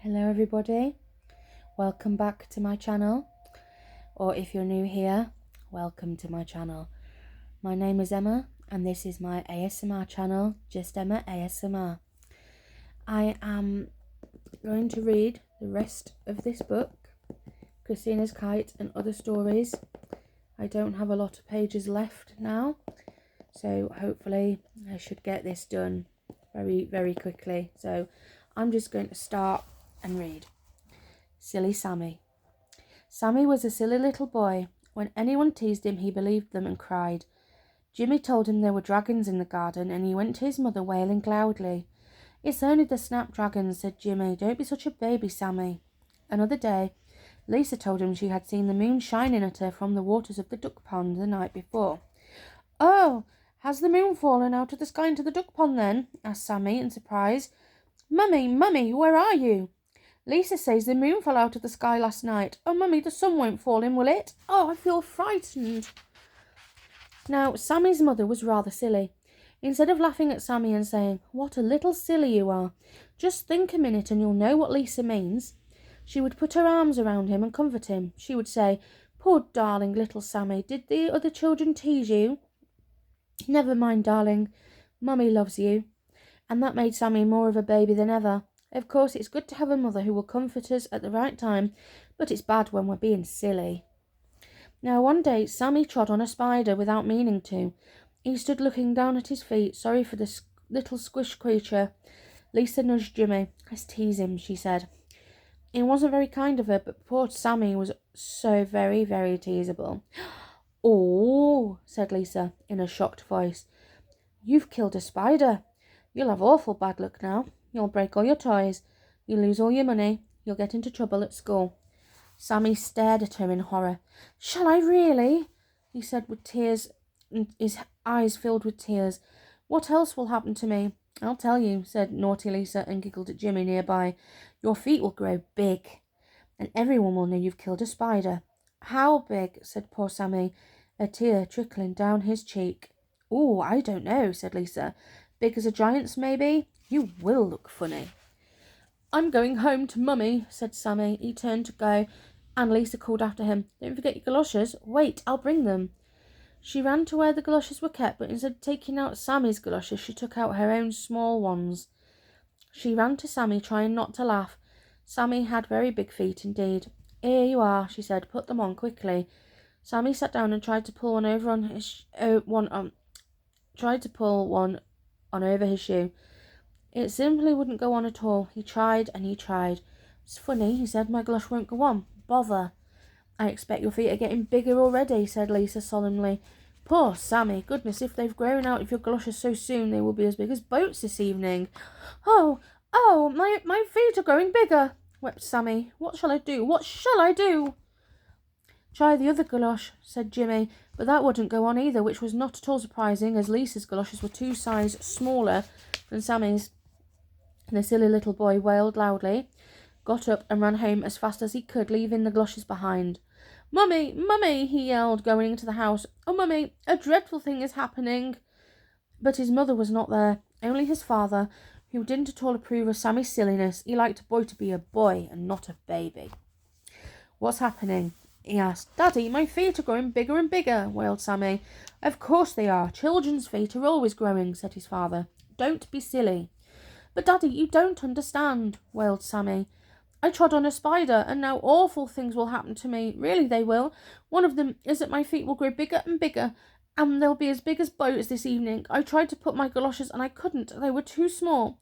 Hello everybody, welcome back to my channel, or if you're new here, welcome to my channel. My name is Emma and this is my ASMR channel, Just Emma ASMR. I am going to read the rest of this book, Christina's Kite and Other Stories. I don't have a lot of pages left now, so hopefully I should get this done very quickly. So I'm just going to start and read. Silly Sammy. Sammy was a silly little boy. When anyone teased him, he believed them and cried. Jimmy told him there were dragons in the garden, and he went to his mother wailing loudly. It's only the snapdragons, said Jimmy. Don't be such a baby, Sammy. Another day, Lisa told him she had seen the moon shining at her from the waters of the duck pond the night before. Oh, has the moon fallen out of the sky into the duck pond then? Asked Sammy in surprise. Mummy, where are you? Lisa says the moon fell out of the sky last night. Oh, Mummy, the sun won't fall in, will it? Oh, I feel frightened. Now, Sammy's mother was rather silly. Instead of laughing at Sammy and saying, What a little silly you are, just think a minute and you'll know what Lisa means, she would put her arms around him and comfort him. She would say, Poor darling little Sammy, did the other children tease you? Never mind, darling. Mummy loves you. And that made Sammy more of a baby than ever. Of course, it's good to have a mother who will comfort us at the right time, but it's bad when we're being silly. Now, one day, Sammy trod on a spider without meaning to. He stood looking down at his feet, sorry for the little squish creature. Lisa nudged Jimmy. Let's tease him, she said. It wasn't very kind of her, but poor Sammy was so very teasable. Oh, said Lisa in a shocked voice. You've killed a spider. You'll have awful bad luck now. You'll break all your toys. You'll lose all your money. You'll get into trouble at school. Sammy stared at her in horror. Shall I really? He said with tears, his eyes filled with tears. What else will happen to me? I'll tell you, said naughty Lisa and giggled at Jimmy nearby. Your feet will grow big, and everyone will know you've killed a spider. How big? Said poor Sammy, a tear trickling down his cheek. Oh, I don't know, said Lisa. Big as a giant's, maybe? You will look funny. I'm going home to Mummy, said Sammy. He turned to go, and Lisa called after him. Don't forget your galoshes. Wait, I'll bring them. She ran to where the galoshes were kept, but instead of taking out Sammy's galoshes, she took out her own small ones. She ran to Sammy, trying not to laugh. Sammy had very big feet indeed. Here you are, she said. Put them on quickly. Sammy sat down and tried to pull one over on his over his shoe. It simply wouldn't go on at all. He tried and he tried. It's funny, he said, my galosh won't go on. Bother. I expect your feet are getting bigger already, said Lisa solemnly. Poor Sammy. Goodness, if they've grown out of your galoshes so soon, they will be as big as boats this evening. Oh, my feet are growing bigger, wept Sammy. What shall I do? Try the other galosh, said Jimmy, but that wouldn't go on either, which was not at all surprising, as Lisa's galoshes were 2 sizes smaller than Sammy's. The silly little boy wailed loudly, got up and ran home as fast as he could, leaving the galoshes behind. Mummy, he yelled, going into the house. Oh, Mummy, a dreadful thing is happening. But his mother was not there, only his father, who didn't at all approve of Sammy's silliness. He liked a boy to be a boy and not a baby. What's happening? He asked. Daddy, my feet are growing bigger and bigger, wailed Sammy. Of course they are. Children's feet are always growing, said his father. Don't be silly. But Daddy, you don't understand, wailed Sammy. I trod on a spider, and now awful things will happen to me. Really they will. One of them is that my feet will grow bigger and bigger, and they'll be as big as boats this evening. I tried to put my galoshes, and I couldn't. They were too small.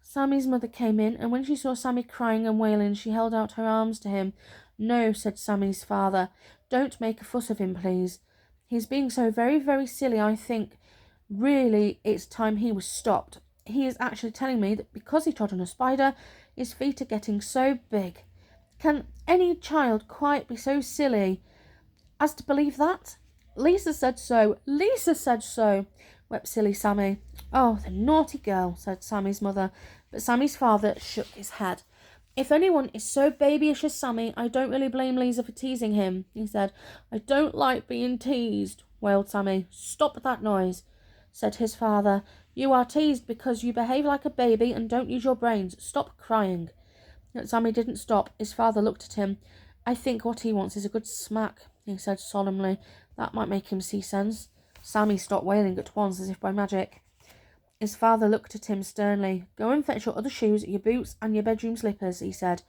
Sammy's mother came in, and when she saw Sammy crying and wailing, she held out her arms to him. No, said Sammy's father. Don't make a fuss of him, please. He's being so very silly, I think. Really, it's time he was stopped. He is actually telling me that because he trod on a spider, his feet are getting so big. Can any child quite be so silly as to believe that? Lisa said so, wept silly Sammy. Oh, the naughty girl, said Sammy's mother, but Sammy's father shook his head. If anyone is so babyish as Sammy, I don't really blame Lisa for teasing him, he said. I don't like being teased, wailed Sammy. Stop that noise, said his father. You are teased because you behave like a baby and don't use your brains. Stop crying. But Sammy didn't stop. His father looked at him. "I think what he wants is a good smack," he said solemnly. "That might make him see sense." Sammy stopped wailing at once, as if by magic. His father looked at him sternly. "Go and fetch your other shoes, your boots, and your bedroom slippers," he said.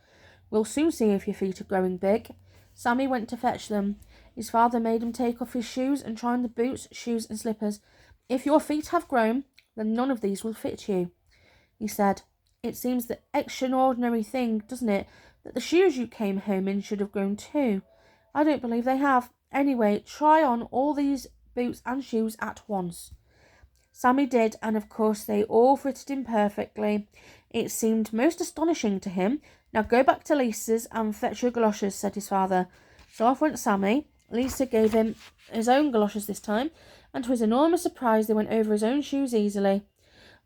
"We'll soon see if your feet are growing big." Sammy went to fetch them. His father made him take off his shoes and try on the boots, shoes, and slippers. "If your feet have grown, then none of these will fit you," he said. "It seems the extraordinary thing, doesn't it, that the shoes you came home in should have grown too. I don't believe they have. Anyway, try on all these boots and shoes at once." Sammy did, and of course they all fitted him perfectly. It seemed most astonishing to him. "Now go back to Lisa's and fetch your galoshes," said his father. So off went Sammy. Lisa gave him his own galoshes this time, and to his enormous surprise they went over his own shoes easily.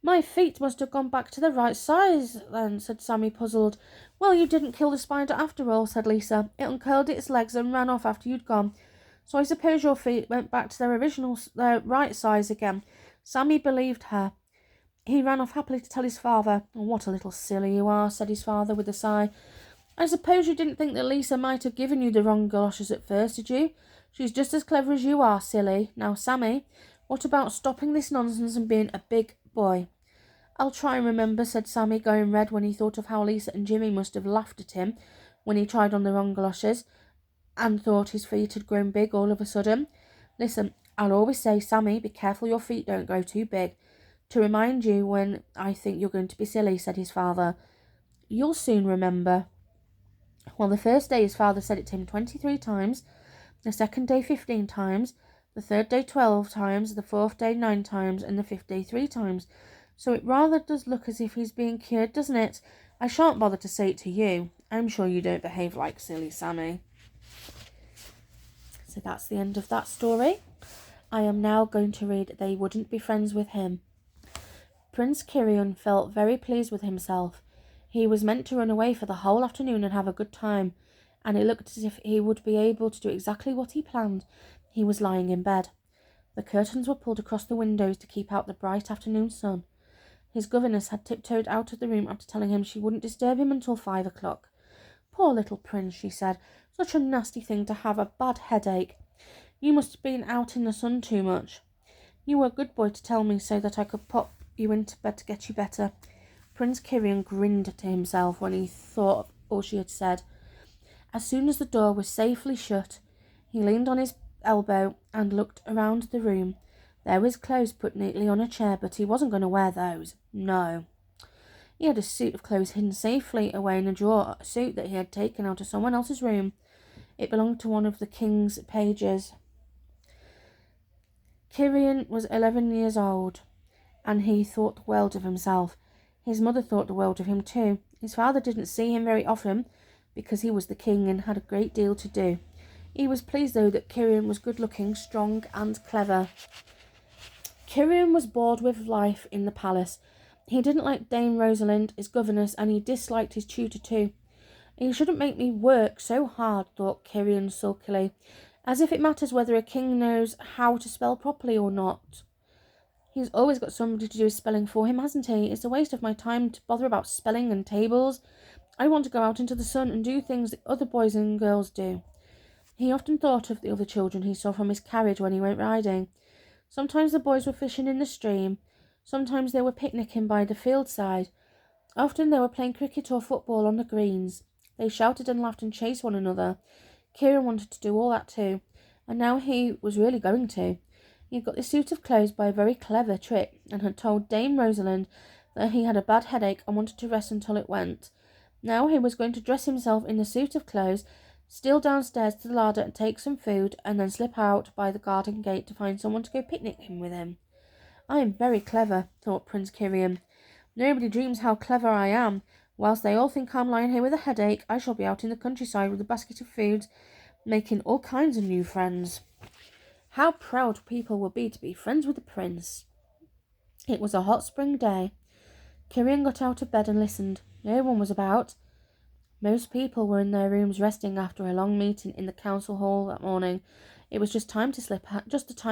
"My feet must have gone back to the right size then," said Sammy, puzzled. "Well, you didn't kill the spider after all," said Lisa. "It uncurled its legs and ran off after you'd gone. So I suppose your feet went back to their right size again." Sammy believed her. He ran off happily to tell his father. "Oh, what a little silly you are," said his father with a sigh. "I suppose you didn't think that Lisa might have given you the wrong galoshes at first, did you? She's just as clever as you are, silly. Now, Sammy, what about stopping this nonsense and being a big boy?" "I'll try and remember," said Sammy, going red when he thought of how Lisa and Jimmy must have laughed at him when he tried on the wrong galoshes and thought his feet had grown big all of a sudden. "Listen, I'll always say, Sammy, be careful your feet don't grow too big, to remind you when I think you're going to be silly," said his father. "You'll soon remember." Well, the first day his father said it to him 23 times, the second day 15 times, the third day 12 times, the fourth day 9 times, and the fifth day 3 times. So it rather does look as if he's being cured, doesn't it? I shan't bother to say it to you. I'm sure you don't behave like Silly Sammy. So that's the end of that story. I am now going to read They Wouldn't Be Friends with Him. Prince Kirian felt very pleased with himself. He was meant to run away for the whole afternoon and have a good time, and it looked as if he would be able to do exactly what he planned. He was lying in bed. The curtains were pulled across the windows to keep out the bright afternoon sun. His governess had tiptoed out of the room after telling him she wouldn't disturb him until 5 o'clock. "Poor little prince," she said. "Such a nasty thing to have a bad headache. You must have been out in the sun too much. You were a good boy to tell me so that I could pop you into bed to get you better." Prince Kirian grinned to himself when he thought of all she had said. As soon as the door was safely shut, he leaned on his elbow and looked around the room. There was clothes put neatly on a chair, but he wasn't going to wear those. No. He had a suit of clothes hidden safely away in a drawer, a suit that he had taken out of someone else's room. It belonged to one of the king's pages. Kirian was 11 years old, and he thought the world of himself. His mother thought the world of him too. His father didn't see him very often, because he was the king and had a great deal to do. He was pleased, though, that Kirian was good-looking, strong, and clever. Kirian was bored with life in the palace. He didn't like Dame Rosalind, his governess, and he disliked his tutor too. "He shouldn't make me work so hard," thought Kirian sulkily. "As if it matters whether a king knows how to spell properly or not. He's always got somebody to do his spelling for him, hasn't he? It's a waste of my time to bother about spelling and tables. I want to go out into the sun and do things that other boys and girls do." He often thought of the other children he saw from his carriage when he went riding. Sometimes the boys were fishing in the stream. Sometimes they were picnicking by the field side. Often they were playing cricket or football on the greens. They shouted and laughed and chased one another. Kirian wanted to do all that too, and now he was really going to. He had got this suit of clothes by a very clever trick, and had told Dame Rosalind that he had a bad headache and wanted to rest until it went. Now he was going to dress himself in the suit of clothes, steal downstairs to the larder and take some food, and then slip out by the garden gate to find someone to go picnicking with him. "I am very clever," thought Prince Kirian. "Nobody dreams how clever I am. Whilst they all think I'm lying here with a headache, I shall be out in the countryside with a basket of food, making all kinds of new friends. How proud people will be to be friends with the prince." It was a hot spring day. Kirian got out of bed and listened. No one was about. Most people were in their rooms resting after a long meeting in the council hall that morning. It was just the time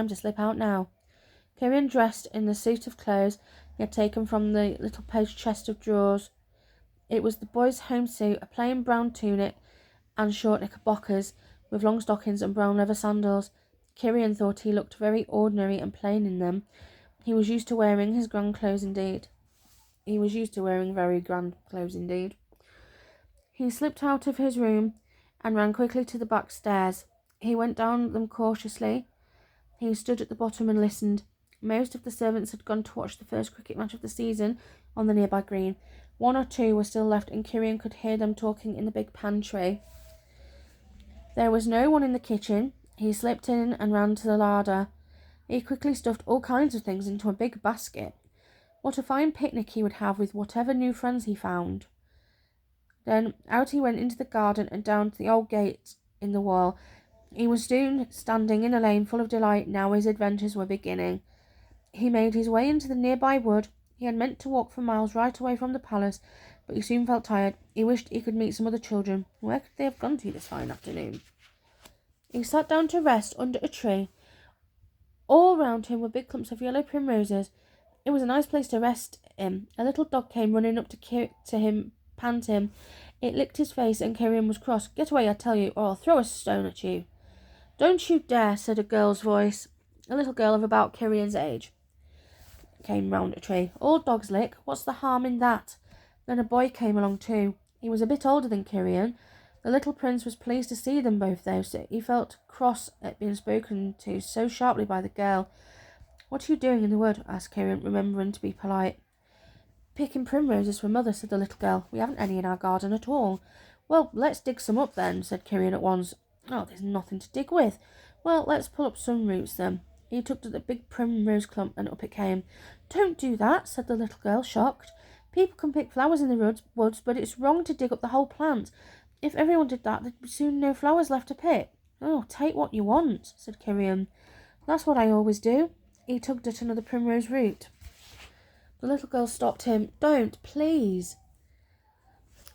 to slip out now. Kirian dressed in the suit of clothes he had taken from the little post chest of drawers. It was the boy's home suit, a plain brown tunic and short knickerbockers with long stockings and brown leather sandals. Kirian thought he looked very ordinary and plain in them. He was used to wearing his grand clothes indeed. He was used to wearing very grand clothes indeed. He slipped out of his room and ran quickly to the back stairs. He went down them cautiously. He stood at the bottom and listened. Most of the servants had gone to watch the first cricket match of the season on the nearby green. One or two were still left, and Kirian could hear them talking in the big pantry. There was no one in the kitchen. He slipped in and ran to the larder. He quickly stuffed all kinds of things into a big basket. What a fine picnic he would have with whatever new friends he found. Then out he went into the garden and down to the old gate in the wall. He was soon standing in a lane full of delight. Now his adventures were beginning. He made his way into the nearby wood. He had meant to walk for miles right away from the palace, but he soon felt tired. He wished he could meet some other children. Where could they have gone to this fine afternoon? He sat down to rest under a tree. All round him were big clumps of yellow primroses. It was a nice place to rest in. A little dog came running up to him, panting. It licked his face, and Kirian was cross. "Get away, I tell you, or I'll throw a stone at you." "Don't you dare," said a girl's voice. A little girl of about Kirian's age came round a tree. "All dogs lick. What's the harm in that?" Then a boy came along too. He was a bit older than Kirian. The little prince was pleased to see them both, though, so he felt cross at being spoken to so sharply by the girl. "What are you doing in the wood?" asked Kirian, remembering to be polite. "Picking primroses for Mother," said the little girl. "We haven't any in our garden at all." "Well, let's dig some up then," said Kirian at once. "Oh, there's nothing to dig with." "Well, let's pull up some roots then." He tugged at the big primrose clump and up it came. "Don't do that," said the little girl, shocked. "People can pick flowers in the woods, but it's wrong to dig up the whole plant. If everyone did that, there'd be soon no flowers left to pick." "Oh, take what you want," said Kirian. "That's what I always do." He tugged at another primrose root. The little girl stopped him. "Don't, please.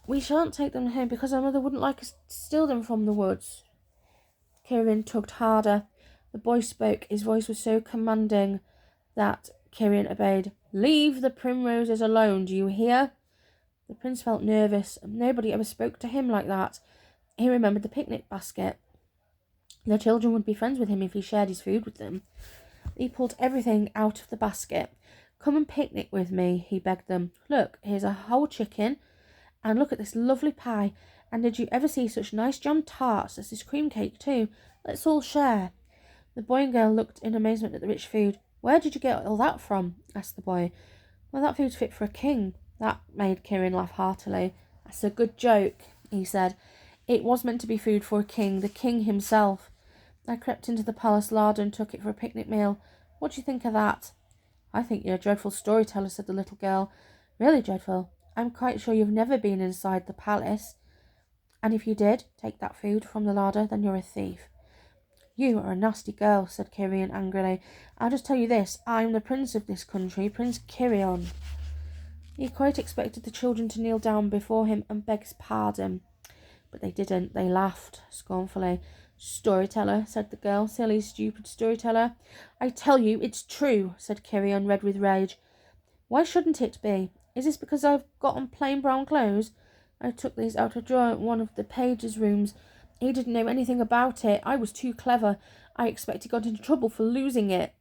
We shan't take them home because our mother wouldn't like us to steal them from the woods." Kirian tugged harder. The boy spoke. His voice was so commanding that Kirian obeyed. "Leave the primroses alone, do you hear?" The prince felt nervous. Nobody ever spoke to him like that. He remembered the picnic basket. The children would be friends with him if he shared his food with them. He pulled everything out of the basket. "Come and picnic with me," he begged them. "Look, here's a whole chicken, and look at this lovely pie. And did you ever see such nice jam tarts? There's this cream cake too. Let's all share." The boy and girl looked in amazement at the rich food. "Where did you get all that from?" asked the boy. "Well, that food's fit for a king." That made Kirian laugh heartily. "That's a good joke," he said. "It was meant to be food for a king, the king himself. I crept into the palace larder and took it for a picnic meal. What do you think of that?" "I think you're a dreadful storyteller," said the little girl. "Really dreadful? I'm quite sure you've never been inside the palace. And if you did take that food from the larder, then you're a thief." "You are a nasty girl," said Kirian angrily. "I'll just tell you this. I'm the prince of this country, Prince Kirion." He quite expected the children to kneel down before him and beg his pardon. But they didn't. They laughed scornfully. "Storyteller," said the girl. "Silly, stupid storyteller." "I tell you it's true," said Kirion, red with rage. "Why shouldn't it be? Is this because I've got on plain brown clothes? I took these out of a drawer in one of the page's rooms. He didn't know anything about it. I was too clever. I expect he got into trouble for losing it."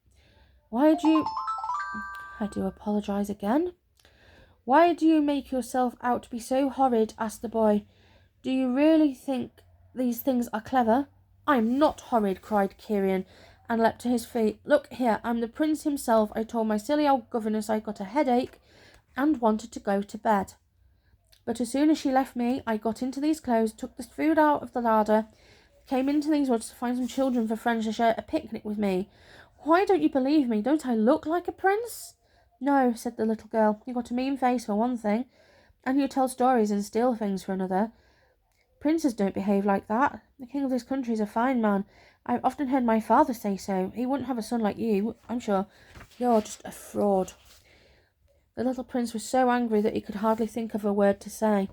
"Why do you—" "I do apologise again." "Why do you make yourself out to be so horrid?" asked the boy. "Do you really think these things are clever?" "I'm not horrid," cried Kirian, and leapt to his feet. "Look here, I'm the prince himself. I told my silly old governess I got a headache and wanted to go to bed. But as soon as she left me, I got into these clothes, took the food out of the larder, came into these woods to find some children for friends to share a picnic with me. Why don't you believe me? Don't I look like a prince?" "No," said the little girl. "You've got a mean face for one thing, and you tell stories and steal things for another. Princes don't behave like that. The king of this country is a fine man. I've often heard my father say so. He wouldn't have a son like you, I'm sure. You're just a fraud." The little prince was so angry that he could hardly think of a word to say.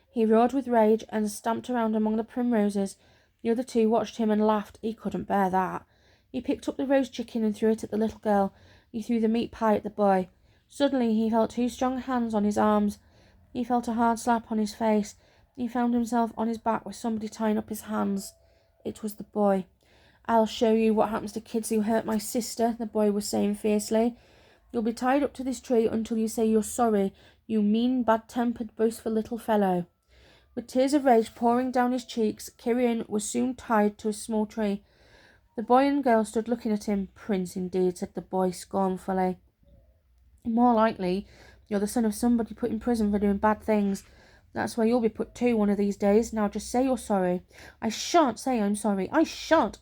He roared with rage and stamped around among the primroses. The other two watched him and laughed. He couldn't bear that. He picked up the roast chicken and threw it at the little girl. He threw the meat pie at the boy. Suddenly he felt two strong hands on his arms. He felt a hard slap on his face. He found himself on his back with somebody tying up his hands. It was the boy. "I'll show you what happens to kids who hurt my sister," the boy was saying fiercely. "You'll be tied up to this tree until you say you're sorry, you mean, bad-tempered, boastful little fellow." With tears of rage pouring down his cheeks, Kirian was soon tied to a small tree. The boy and girl stood looking at him. "Prince, indeed," said the boy scornfully. "More likely you're the son of somebody put in prison for doing bad things. That's where you'll be put too one of these days. Now just say you're sorry." "I shan't say I'm sorry. I shan't,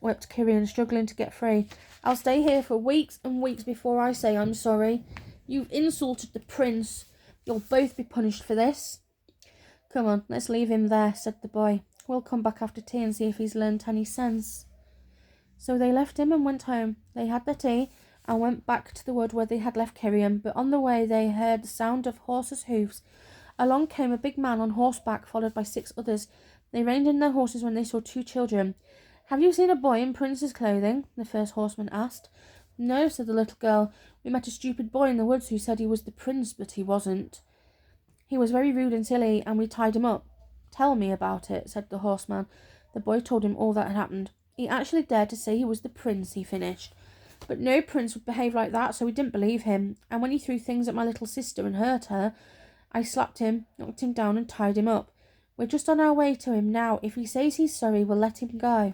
wept Kirian, struggling to get free. "I'll stay here for weeks and weeks before I say I'm sorry. You've insulted the prince. You'll both be punished for this." "Come on, let's leave him there," said the boy. "We'll come back after tea and see if he's learnt any sense." So they left him and went home. They had their tea and went back to the wood where they had left Kirian, but on the way they heard the sound of horses' hoofs. Along came a big man on horseback, followed by 6 others. They reined in their horses when they saw 2 children. "Have you seen a boy in prince's clothing?" the first horseman asked. "No," said the little girl. "We met a stupid boy in the woods who said he was the prince, but he wasn't. He was very rude and silly, and we tied him up." "Tell me about it," said the horseman. The boy told him all that had happened. "He actually dared to say he was the prince," he finished. "But no prince would behave like that, so we didn't believe him. And when he threw things at my little sister and hurt her, I slapped him, knocked him down and tied him up. We're just on our way to him now. If he says he's sorry, we'll let him go."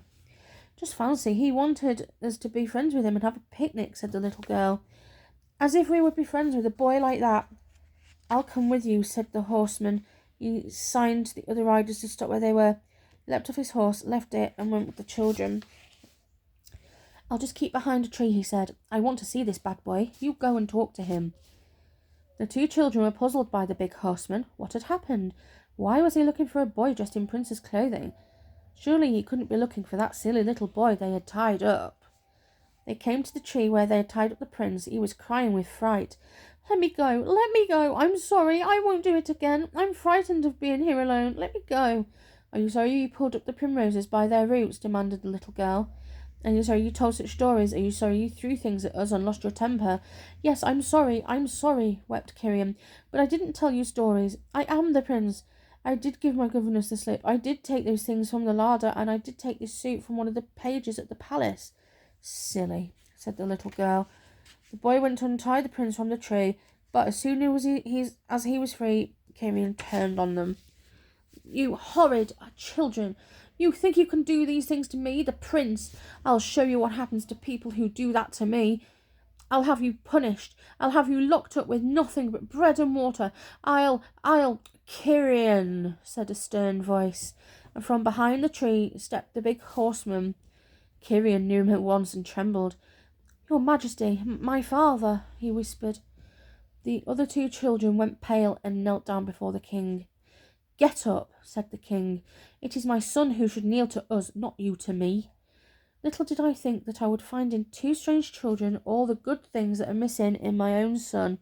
"Just fancy, he wanted us to be friends with him and have a picnic," said the little girl. "As if we would be friends with a boy like that." "I'll come with you," said the horseman. He signed to the other riders to stop where they were. He leapt off his horse, left it, and went with the children. "I'll just keep behind a tree," he said. "I want to see this bad boy. You go and talk to him." The 2 children were puzzled by the big horseman. What had happened? Why was he looking for a boy dressed in prince's clothing? Surely he couldn't be looking for that silly little boy they had tied up. They came to the tree where they had tied up the prince. He was crying with fright. Let me go! Let me go! I'm sorry! I won't do it again! I'm frightened of being here alone! Let me go!" "Are you sorry you pulled up the primroses by their roots?" demanded the little girl. "Are you sorry you told such stories? Are you sorry you threw things at us and lost your temper?" "Yes, I'm sorry, wept Kirian. "But I didn't tell you stories. I am the prince. I did give my governess the slip. I did take those things from the larder, and I did take this suit from one of the pages at the palace." "Silly," said the little girl. The boy went to untie the prince from the tree, but as soon as he was free, Kirian turned on them. "You horrid children! You think you can do these things to me, the prince? I'll show you what happens to people who do that to me. I'll have you punished. I'll have you locked up with nothing but bread and water. I'll... "Kirian," said a stern voice, and from behind the tree stepped the big horseman. Kirian knew him at once and trembled. "Your Majesty, my father," he whispered. The other 2 children went pale and knelt down before the king. "Get up," said the king. "It is my son who should kneel to us, not you to me." Little did I think that I would find in 2 strange children all the good things that are missing in my own son.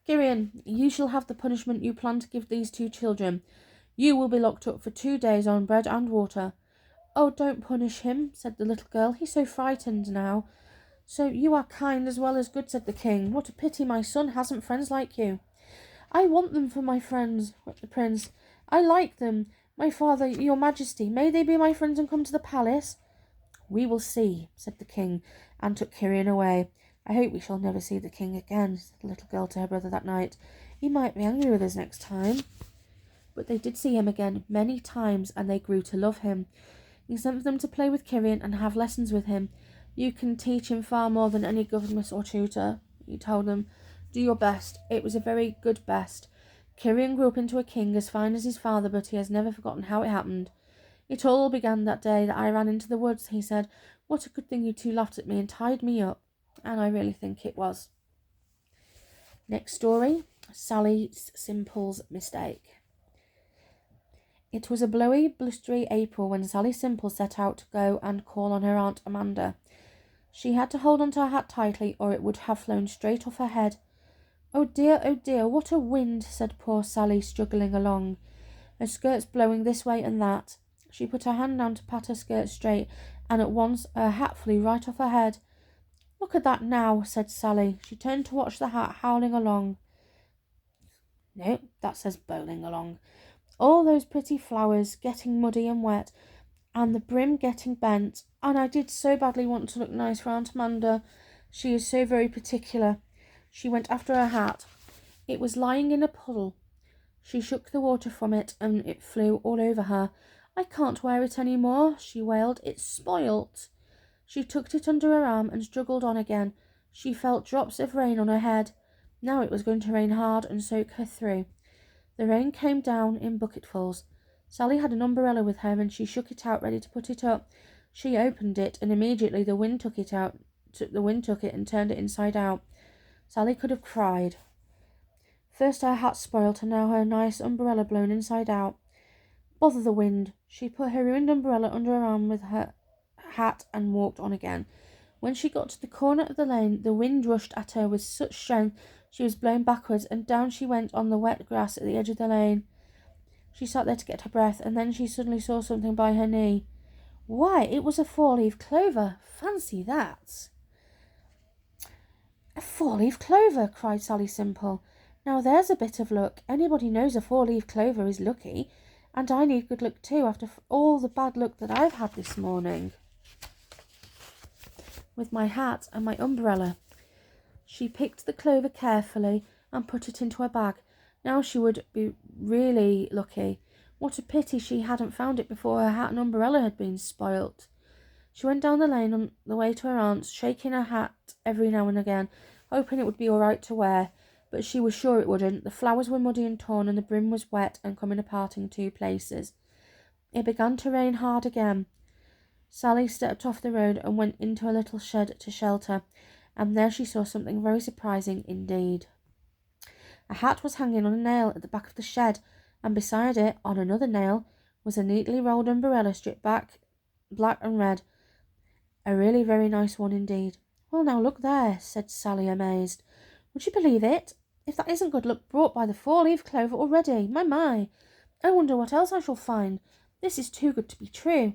"Kirian, you shall have the punishment you plan to give these 2 children. You will be locked up for 2 days on bread and water." "Oh, don't punish him," said the little girl. "He's so frightened now." "So you are kind as well as good," said the king. "What a pity my son hasn't friends like you." "I want them for my friends," wept the prince. "I like them. My father, your Majesty, may they be my friends and come to the palace?" "We will see," said the king, and took Kirian away. "I hope we shall never see the king again," said the little girl to her brother that night. "He might be angry with us next time." But they did see him again many times, and they grew to love him. He sent them to play with Kirian and have lessons with him. "You can teach him far more than any governess or tutor," he told them. "Do your best." It was a very good best. Kirian grew up into a king as fine as his father, but he has never forgotten how it happened. "It all began that day that I ran into the woods," he said. "What a good thing you 2 laughed at me and tied me up." And I really think it was. Next story, Sally Simple's mistake. It was a blowy, blustery April when Sally Simple set out to go and call on her Aunt Amanda. She had to hold on to her hat tightly, or it would have flown straight off her head. Oh dear, what a wind," said poor Sally, struggling along, her skirts blowing this way and that. She put her hand down to pat her skirts straight, and at once her hat flew right off her head. "Look at that now," said Sally. She turned to watch the hat howling along. No, that says bowling along. All those pretty flowers getting muddy and wet, and the brim getting bent, and I did so badly want to look nice for Aunt Amanda. She is so very particular. She went after her hat. It was lying in a puddle. She shook the water from it, and it flew all over her. I can't wear it any more, she wailed. It's spoilt. She tucked it under her arm and struggled on again. She felt drops of rain on her head. Now it was going to rain hard and soak her through. The rain came down in bucketfuls. Sally had an umbrella with her, and she shook it out, ready to put it up. She opened it, and immediately the wind took it and turned it inside out. Sally could have cried. First her hat spoilt, and now her nice umbrella blown inside out. Bother the wind. She put her ruined umbrella under her arm with her hat and walked on again. When she got to the corner of the lane, the wind rushed at her with such strength she was blown backwards, and down she went on the wet grass at the edge of the lane. She sat there to get her breath, and then she suddenly saw something by her knee. Why, it was a four-leaf clover. Fancy that. A four-leaf clover, cried Sally Simple. Now there's a bit of luck. Anybody knows a four-leaf clover is lucky, and I need good luck too after all the bad luck that I've had this morning. With my hat and my umbrella. She picked the clover carefully and put it into her bag. Now she would be really lucky. What a pity she hadn't found it before her hat and umbrella had been spoilt. She went down the lane on the way to her aunt's, shaking her hat every now and again, hoping it would be all right to wear, but she was sure it wouldn't. The flowers were muddy and torn, and the brim was wet and coming apart in two places. It began to rain hard again. Sally stepped off the road and went into a little shed to shelter, and there she saw something very surprising indeed. A hat was hanging on a nail at the back of the shed, and beside it, on another nail, was a neatly rolled umbrella stripped back, black and red. A really very nice one indeed. Well, now look there, said Sally, amazed. Would you believe it? If that isn't good luck brought by the four-leaf clover already. My. I wonder what else I shall find. This is too good to be true.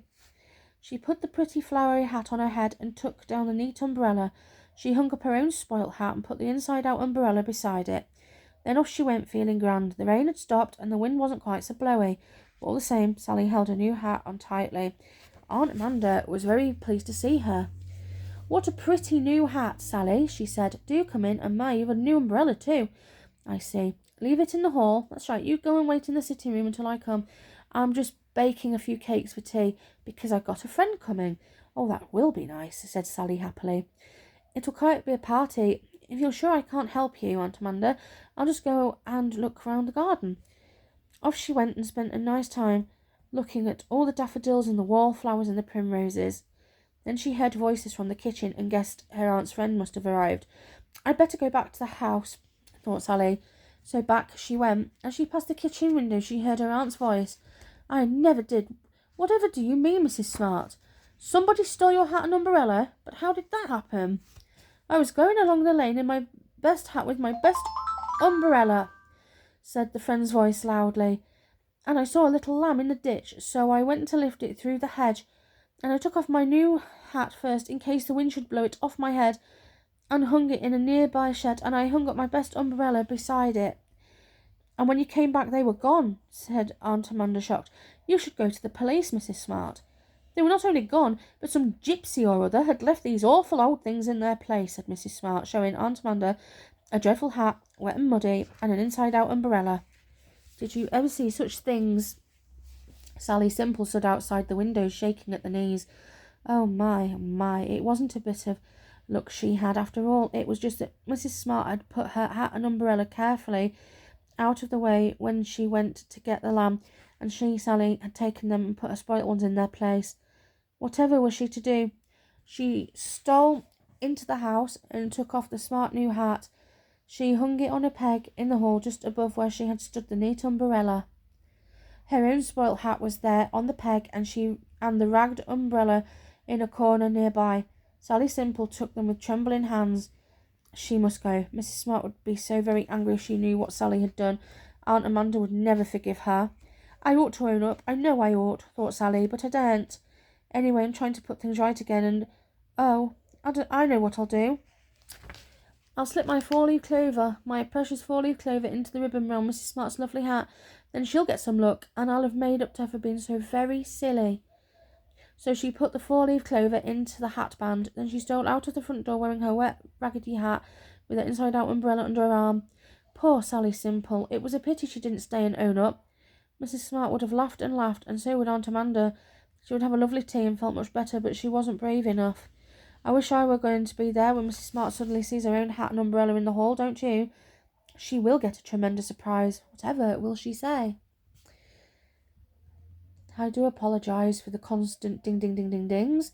She put the pretty flowery hat on her head and took down the neat umbrella. She hung up her own spoilt hat and put the inside-out umbrella beside it. Then off she went, feeling grand. The rain had stopped, and the wind wasn't quite so blowy. But all the same, Sally held her new hat on tightly. Aunt Amanda was very pleased to see her. What a pretty new hat, Sally, she said. Do come in, and you've a new umbrella too. I see. Leave it in the hall. That's right, you go and wait in the sitting room until I come. I'm just baking a few cakes for tea, because I've got a friend coming. Oh, that will be nice, said Sally happily. It'll quite be a party. If you're sure I can't help you, Aunt Amanda, I'll just go and look round the garden. Off she went and spent a nice time looking at all the daffodils and the wallflowers and the primroses. Then she heard voices from the kitchen and guessed her aunt's friend must have arrived. I'd better go back to the house, thought Sally. So back she went. As she passed the kitchen window, she heard her aunt's voice. I never did. Whatever do you mean, Mrs. Smart? Somebody stole your hat and umbrella? But how did that happen? I was going along the lane in my best hat with my best umbrella, said the friend's voice loudly, and I saw a little lamb in the ditch, so I went to lift it through the hedge, and I took off my new hat first in case the wind should blow it off my head, and hung it in a nearby shed, and I hung up my best umbrella beside it. And when you came back they were gone, said Aunt Amanda, shocked. You should go to the police, Mrs. Smart. They were not only gone, but some gypsy or other had left these awful old things in their place, said Mrs. Smart, showing Aunt Amanda a dreadful hat, wet and muddy, and an inside-out umbrella. Did you ever see such things? Sally Simple stood outside the window, shaking at the knees. Oh, my, it wasn't a bit of luck she had after all. It was just that Mrs. Smart had put her hat and umbrella carefully out of the way when she went to get the lamb, and she, Sally, had taken them and put her spoilt ones in their place. Whatever was she to do? She stole into the house and took off the smart new hat. She hung it on a peg in the hall just above where she had stood the neat umbrella. Her own spoilt hat was there on the peg, and the ragged umbrella in a corner nearby. Sally Simple took them with trembling hands. She must go. Mrs. Smart would be so very angry if she knew what Sally had done. Aunt Amanda would never forgive her. I ought to own up. I know I ought, thought Sally, but I daren't. Anyway, I'm trying to put things right again, and I know what I'll do. I'll slip my four-leaf clover, my precious four-leaf clover, into the ribbon round Mrs. Smart's lovely hat. Then she'll get some luck, and I'll have made up to her for being so very silly. So she put the four-leaf clover into the hat band. Then she stole out of the front door wearing her wet, raggedy hat with her inside-out umbrella under her arm. Poor Sally Simple. It was a pity she didn't stay and own up. Mrs. Smart would have laughed, and so would Aunt Amanda. She would have a lovely tea and felt much better, but she wasn't brave enough. I wish I were going to be there when Mrs. Smart suddenly sees her own hat and umbrella in the hall, don't you? She will get a tremendous surprise. Whatever will she say? I do apologise for the constant ding, ding, ding, ding, dings.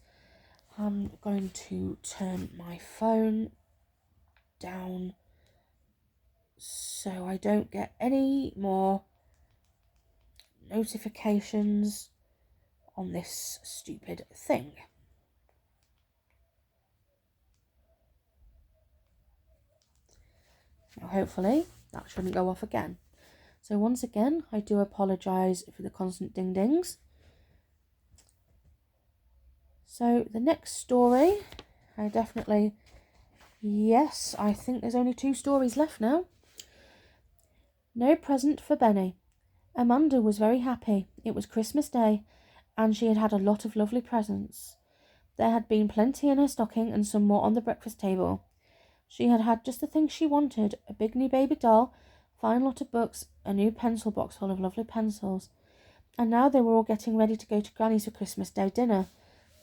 I'm going to turn my phone down so I don't get any more notifications on this stupid thing. Now, hopefully that shouldn't go off again. So once again, I do apologise for the constant ding-dings. So the next story, I think there's only 2 stories left now. No present for Benny. Amanda was very happy. It was Christmas Day, and she had had a lot of lovely presents. There had been plenty in her stocking and some more on the breakfast table. She had had just the things she wanted: a big new baby doll, fine lot of books, a new pencil box full of lovely pencils. And now they were all getting ready to go to Granny's for Christmas Day dinner.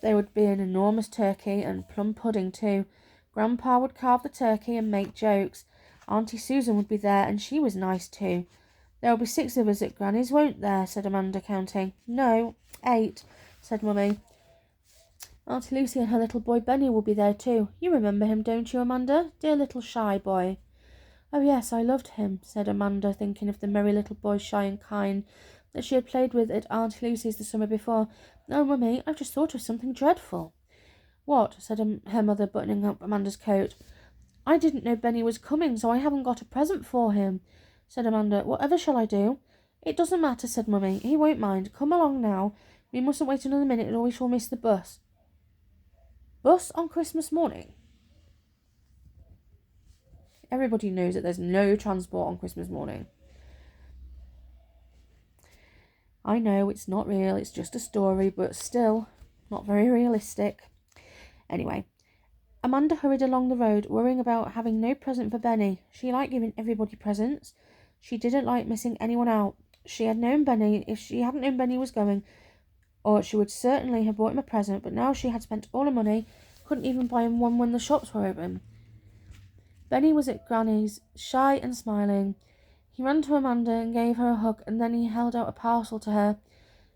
There would be an enormous turkey and plum pudding too. Grandpa would carve the turkey and make jokes. Auntie Susan would be there, and she was nice too. There will be 6 of us at Granny's, won't there? Said Amanda, counting. No, 8, said Mummy. Auntie Lucy and her little boy Benny will be there too. You remember him, don't you, Amanda? Dear little shy boy. Oh yes, I loved him, said Amanda, thinking of the merry little boy, shy and kind, that she had played with at Aunt Lucy's the summer before. Oh, Mummy, I've just thought of something dreadful. What? Said her mother, buttoning up Amanda's coat. I didn't know Benny was coming, so I haven't got a present for him, said Amanda. Whatever shall I do? It doesn't matter, said Mummy. He won't mind. Come along now. We mustn't wait another minute or we shall miss the bus. Bus on Christmas morning? Everybody knows that there's no transport on Christmas morning. I know it's not real, it's just a story, but still not very realistic. Anyway, Amanda hurried along the road, worrying about having no present for Benny. She liked giving everybody presents. She didn't like missing anyone out. If she hadn't known Benny was going, or she would certainly have bought him a present, but now she had spent all her money, couldn't even buy him one when the shops were open. Benny was at Granny's, shy and smiling. He ran to Amanda and gave her a hug, and then he held out a parcel to her.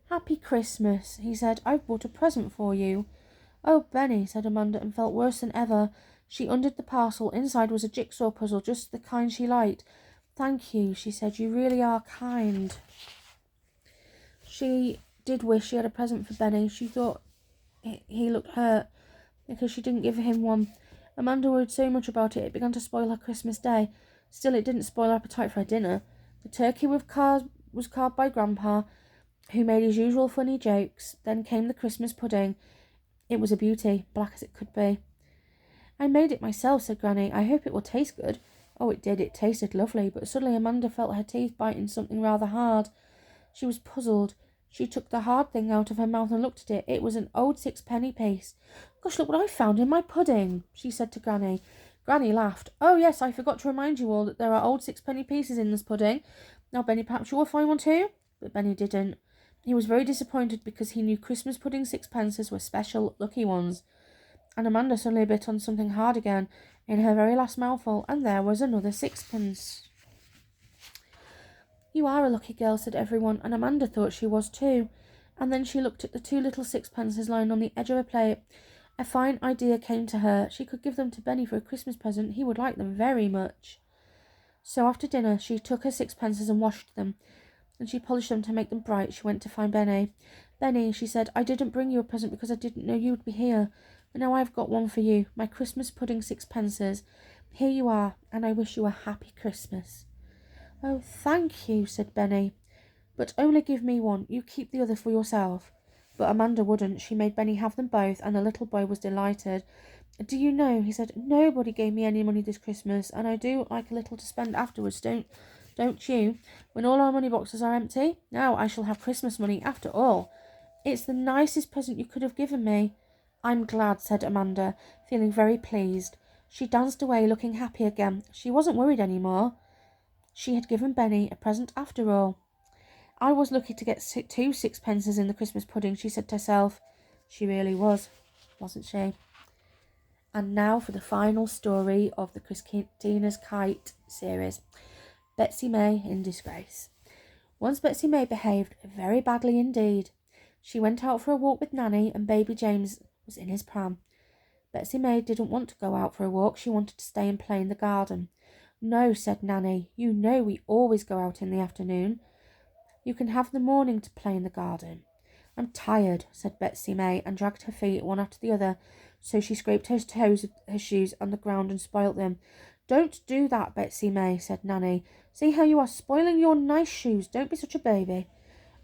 Happy Christmas, he said. I've bought a present for you. Oh, Benny, said Amanda, and felt worse than ever. She undid the parcel. Inside was a jigsaw puzzle, just the kind she liked. Thank you, she said. You really are kind. She did wish she had a present for Benny. She thought he looked hurt because she didn't give him one. Amanda worried so much about it, it began to spoil her Christmas day. Still, it didn't spoil her appetite for her dinner. The turkey was carved by Grandpa, who made his usual funny jokes. Then came the Christmas pudding. It was a beauty, black as it could be. I made it myself, said Granny. I hope it will taste good. Oh, it did. It tasted lovely. But suddenly Amanda felt her teeth biting something rather hard. She was puzzled. She took the hard thing out of her mouth and looked at it. It was an old 6-penny piece. Gosh, look what I found in my pudding, she said to Granny. Granny laughed. Oh, yes, I forgot to remind you all that there are old 6-penny pieces in this pudding. Now, Benny, perhaps you will find one too? But Benny didn't. He was very disappointed because he knew Christmas pudding 6pences were special, lucky ones. And Amanda suddenly bit on something hard again in her very last mouthful, and there was another 6pence. You are a lucky girl, said everyone, and Amanda thought she was too. And then she looked at the 2 little 6pences lying on the edge of her plate. A fine idea came to her. She could give them to Benny for a Christmas present. He would like them very much. So after dinner she took her 6pences and washed them, and she polished them to make them bright. She went to find Benny. Benny, she said, I didn't bring you a present because I didn't know you would be here. But now I've got one for you, my Christmas pudding 6pences. Here you are, and I wish you a happy Christmas. Oh, thank you, said Benny. But only give me one. You keep the other for yourself. But Amanda wouldn't. She made Benny have them both, and the little boy was delighted. Do you know, he said, nobody gave me any money this Christmas, and I do like a little to spend afterwards, don't you? When all our money boxes are empty, now I shall have Christmas money after all. It's the nicest present you could have given me. I'm glad, said Amanda, feeling very pleased. She danced away, looking happy again. She wasn't worried any more. She had given Benny a present after all. I was lucky to get 2 sixpences in the Christmas pudding, she said to herself. She really was, wasn't she? And now for the final story of the Christina's Kite series. Betsy May in disgrace. Once Betsy May behaved very badly indeed. She went out for a walk with Nanny and baby James was in his pram. Betsy May didn't want to go out for a walk. She wanted to stay and play in the garden. No, said Nanny. You know we always go out in the afternoon. You can have the morning to play in the garden. I'm tired, said Betsy May, and dragged her feet one after the other, so she scraped her toes of her shoes on the ground and spoilt them. Don't do that, Betsy May, said Nanny. See how you are spoiling your nice shoes. Don't be such a baby.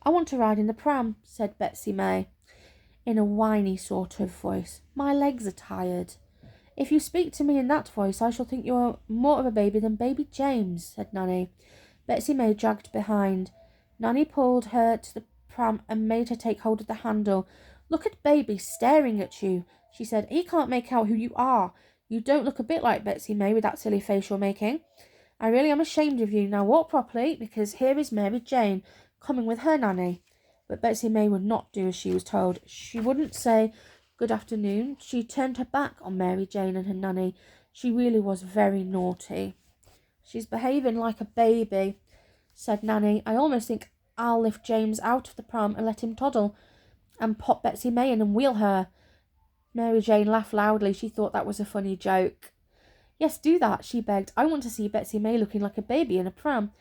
I want to ride in the pram, said Betsy May, in a whiny sort of voice. My legs are tired. If you speak to me in that voice, I shall think you are more of a baby than baby James, said Nanny. Betsy May dragged behind. Nanny pulled her to the pram and made her take hold of the handle. Look at baby staring at you, she said. He can't make out who you are. You don't look a bit like Betsy May with that silly face you're making. I really am ashamed of you. Now walk properly, because here is Mary Jane coming with her Nanny. But Betsy May would not do as she was told. She wouldn't say good afternoon. She turned her back on Mary Jane and her Nanny. She really was very naughty. She's behaving like a baby, said Nanny. I almost think I'll lift James out of the pram and let him toddle, and pop Betsy May in and wheel her. Mary Jane laughed loudly. She thought that was a funny joke. Yes, do that, she begged. I want to see Betsy May looking like a baby in a pram.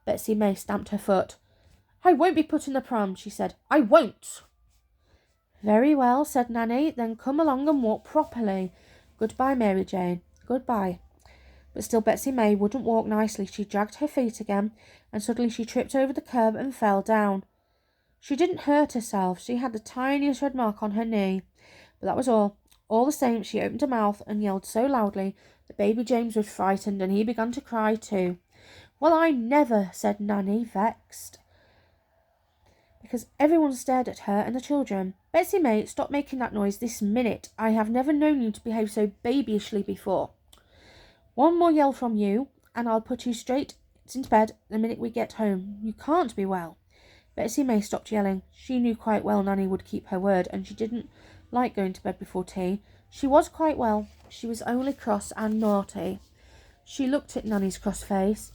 Betsy May stamped her foot. I won't be put in the pram, she said. I won't. Very well, said Nanny. Then come along and walk properly. Goodbye, Mary Jane. Goodbye. But still Betsy May wouldn't walk nicely. She dragged her feet again, and suddenly she tripped over the curb and fell down. She didn't hurt herself. She had the tiniest red mark on her knee. But that was all. All the same, she opened her mouth and yelled so loudly that baby James was frightened, and he began to cry too. Well, I never, said Nanny, vexed, because everyone stared at her and the children. Betsy May, stop making that noise this minute. I have never known you to behave so babyishly before. One more yell from you, and I'll put you straight into bed the minute we get home. You can't be well. Betsy May stopped yelling. She knew quite well Nanny would keep her word, and she didn't like going to bed before tea. She was quite well. She was only cross and naughty. She looked at Nanny's cross face.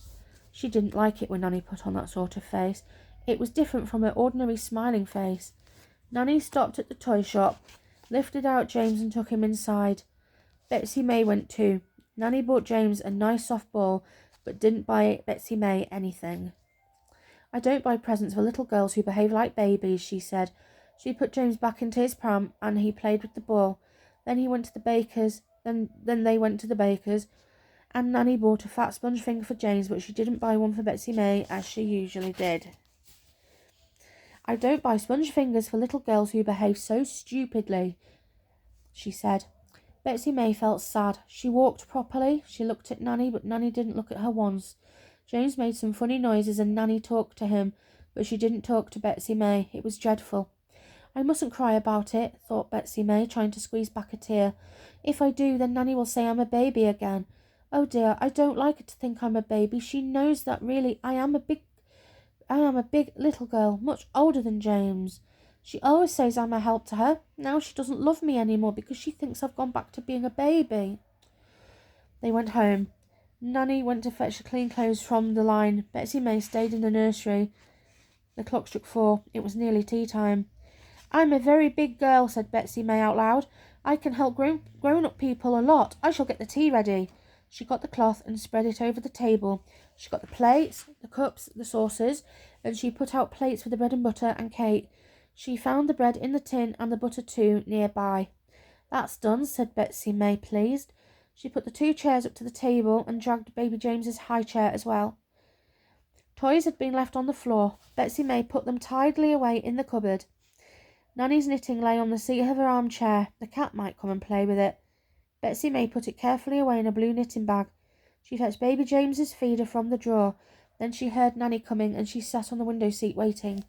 She didn't like it when Nanny put on that sort of face. It was different from her ordinary smiling face. Nanny stopped at the toy shop, lifted out James and took him inside. Betsy May went too. Nanny bought James a nice soft ball, but didn't buy Betsy May anything. I don't buy presents for little girls who behave like babies, she said. She put James back into his pram, and he played with the ball. Then he went to the baker's. Then they went to the baker's, and Nanny bought a fat sponge finger for James, but she didn't buy one for Betsy May, as she usually did. I don't buy sponge fingers for little girls who behave so stupidly, she said. Betsy May felt sad. She walked properly. She looked at Nanny, but Nanny didn't look at her once. James made some funny noises, and Nanny talked to him, but she didn't talk to Betsy May. It was dreadful. I mustn't cry about it, thought Betsy May, trying to squeeze back a tear. If I do, then Nanny will say I'm a baby again. Oh dear, I don't like her to think I'm a baby. She knows that really I am a big little girl, much older than James. She always says I'm a help to her. Now she doesn't love me anymore because she thinks I've gone back to being a baby. They went home. Nanny went to fetch the clean clothes from the line. Betsy May stayed in the nursery. The clock struck 4. It was nearly tea time. I'm a very big girl, said Betsy May out loud. I can help grown-up people a lot. I shall get the tea ready. She got the cloth and spread it over the table. She got the plates, the cups, the saucers, and she put out plates for the bread and butter and cake. She found the bread in the tin and the butter too nearby. That's done, said Betsy May, pleased. She put the 2 chairs up to the table and dragged baby James's high chair as well. Toys had been left on the floor. Betsy May put them tidily away in the cupboard. Nanny's knitting lay on the seat of her armchair. The cat might come and play with it. Betsy May put it carefully away in a blue knitting bag. She fetched baby James's feeder from the drawer. Then she heard Nanny coming and she sat on the window seat waiting.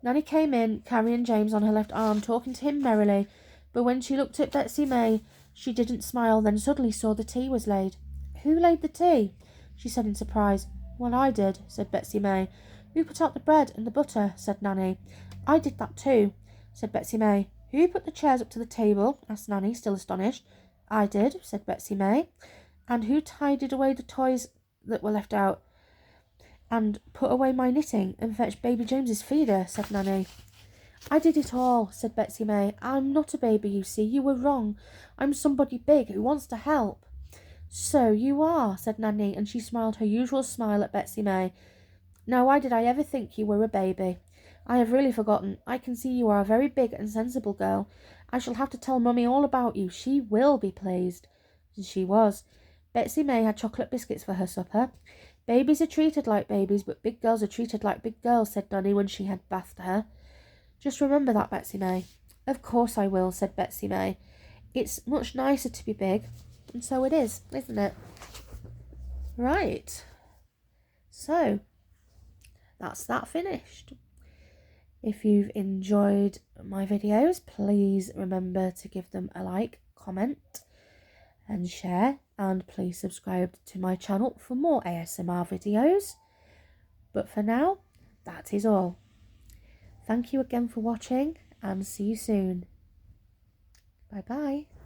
Nanny came in, carrying James on her left arm, talking to him merrily. But when she looked at Betsy May, she didn't smile, then suddenly saw the tea was laid. "Who laid the tea?" she said in surprise. "Well, I did," said Betsy May. "Who put out the bread and the butter?" said Nanny. "I did that too," said Betsy May. "Who put the chairs up to the table?" asked Nanny, still astonished. "I did," said Betsy May. "And who tidied away the toys that were left out? And put away my knitting and fetched baby James's feeder?" said Nanny. "I did it all," said Betsy May. "I'm not a baby, you see. You were wrong. I'm somebody big who wants to help." "So you are," said Nanny, and she smiled her usual smile at Betsy May. "Now why did I ever think you were a baby? I have really forgotten. I can see you are a very big and sensible girl. I shall have to tell Mummy all about you. She will be pleased." And she was. Betsy May had chocolate biscuits for her supper. "Babies are treated like babies, but big girls are treated like big girls," said Nanny when she had bathed her. "Just remember that, Betsy May." "Of course I will," said Betsy May. "It's much nicer to be big." And so it is, isn't it? Right. So, that's that finished. If you've enjoyed my videos, please remember to give them a like, comment and share. And please subscribe to my channel for more ASMR videos. But for now, that is all. Thank you again for watching and see you soon. Bye bye.